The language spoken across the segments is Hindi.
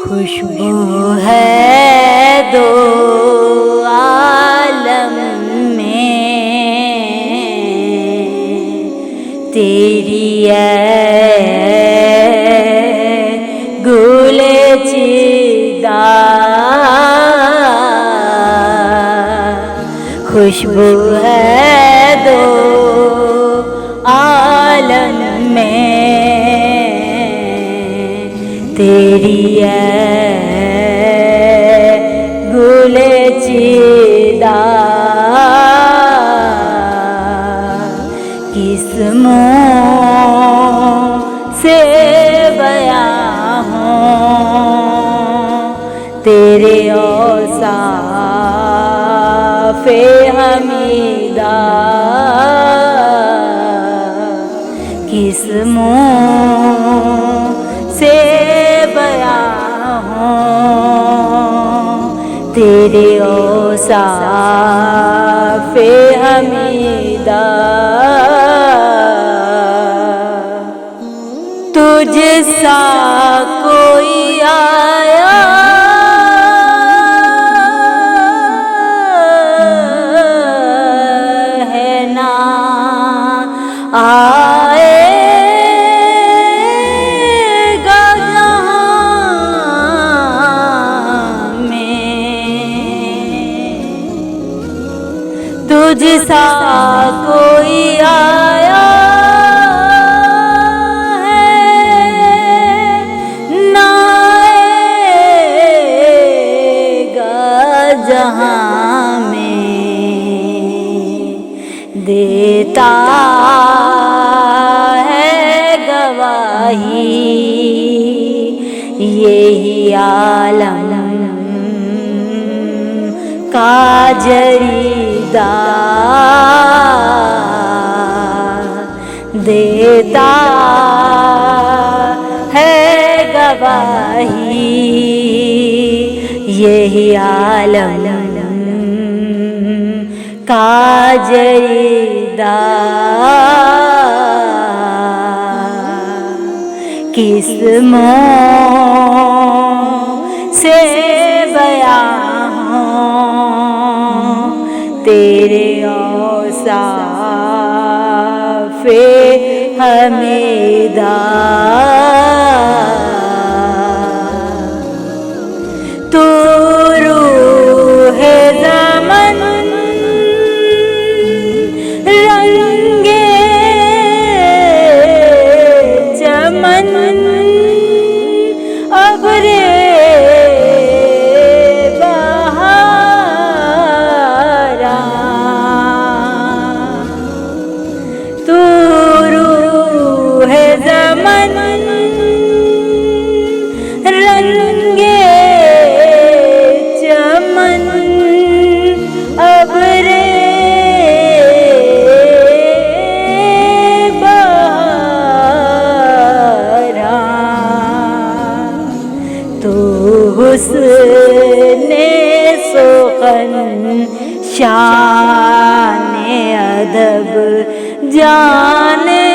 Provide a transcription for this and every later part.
खुशबू है दो आलम में, तेरी गुले चिदा। खुशबू है दो आलम में, तेरी गुले चिदा। किस मुँह से बयां हों तेरे औसाफ़े हमीदा। किस मुँह से बयां हों तेरे औसाफ़े हमीदा। तुझसा कोई आया है ना आएगा जहाँ में। तुझसा कोई आया जहाँ में, देता है गवाही यही आलम का जरीदा। देता है गवाही यही आलम का जरीदा। किस मुँह से बयां हों तेरे औसाफ़े हमीदा। तू रूहे ज़मन रंगे चमन अबरे बहारा। तू रूहे ज़मन रंगे चमन अबरे बहारा। तू हुस्ने सुख़न शाने अदब जाने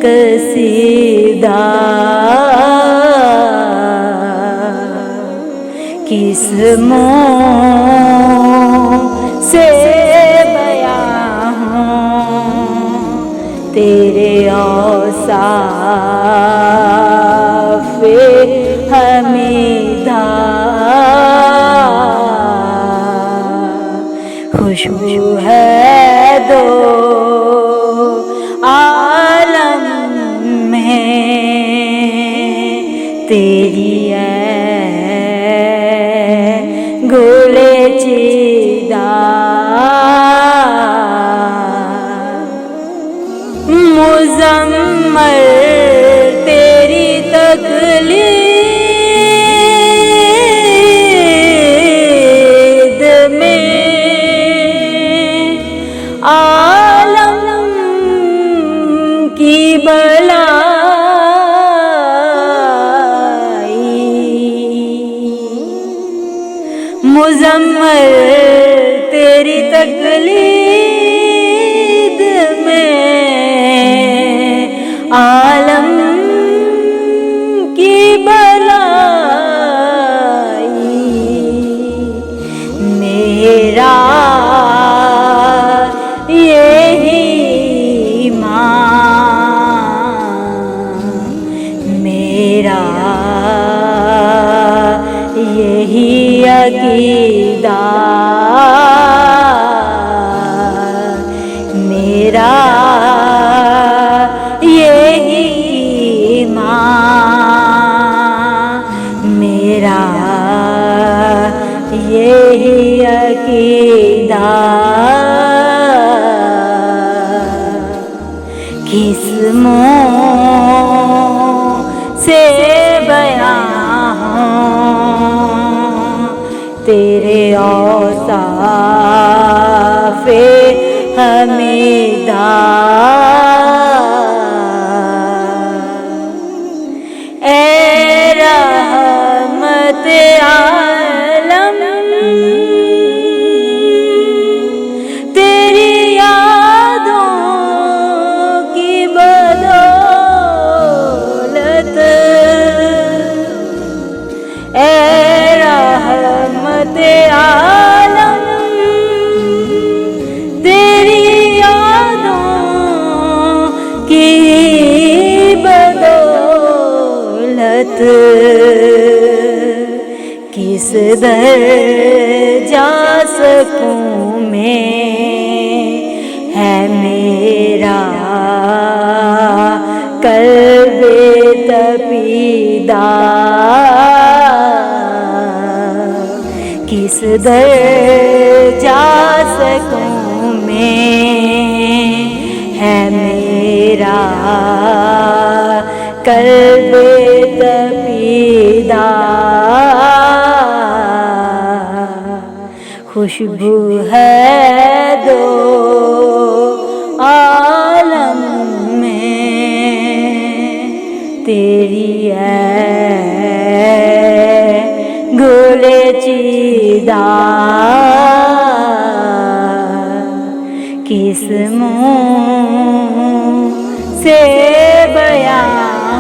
कसीदा। किस मुँह से बयां हों तेरे औसाफ़े हमीदा। खुशबू है दो आलम में, तेरी गुले चिदा। मुज़म्मल तेरी तक़लीद में आलम की बलाई। मुज़म्मल तेरी तक़लीद में आलम यही अकीदा, मेरा यही ईमान, मेरा यही अकीदा। किस मुँह से बयां हूँ तेरे औसाफ़े हमीदा। ए रहमत आलम तेरी यादों की बदौलत, ए रहमत आलम तेरी यादों की बदौलत। किस दर जा सकूं मैं, है मेरा कल्बे तपीदा। किस दर जा सकूं मैं, है मेरा कल्बे तपीदा। खुशबू है दो आलम में तेरी है गुले चीदा। किस मुँह से बयां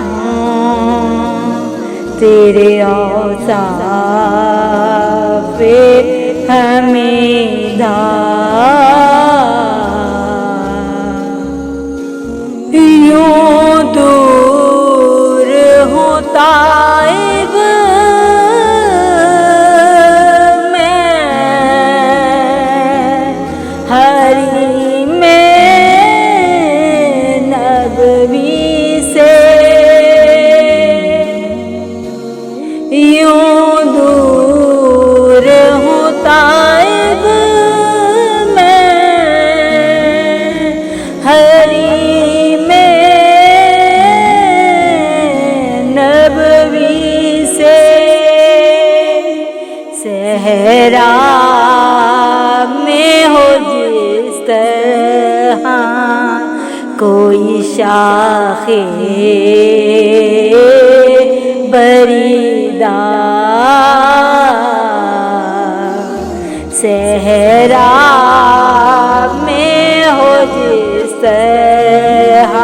हूँ तेरे औसाफ़े हमीदा। यूं दूर हूँ ताइब मैं, हरी में नबवी से। यूं दूर हूँ ताइब मैं, हरी में नबवी से। सहरा में हो जिस तरह कोई शाखे बरीदा, सहरा में हो जिस तरह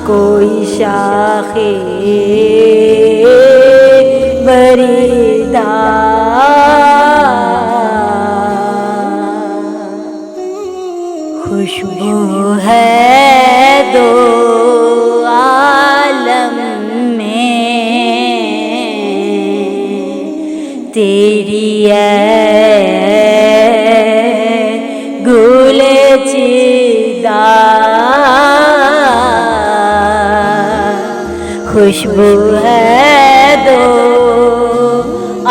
कोई शाखे बरीदा। खुशबू है दो आलम में तेरी गुले चीदा। खुशबू है दो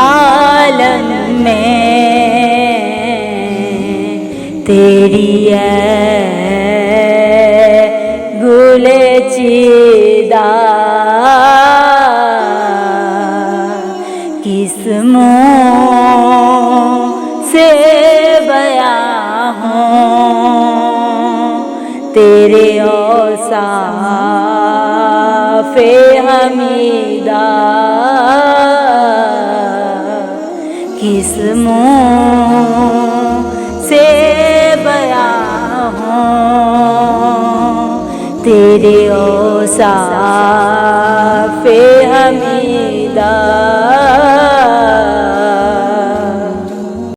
आलम में तेरी गुले चीदा। किस मुँह से बयां हूँ तेरे औसाफ़े हमीदा। किस मुँह से बयां हूँ तेरे औसाफ़े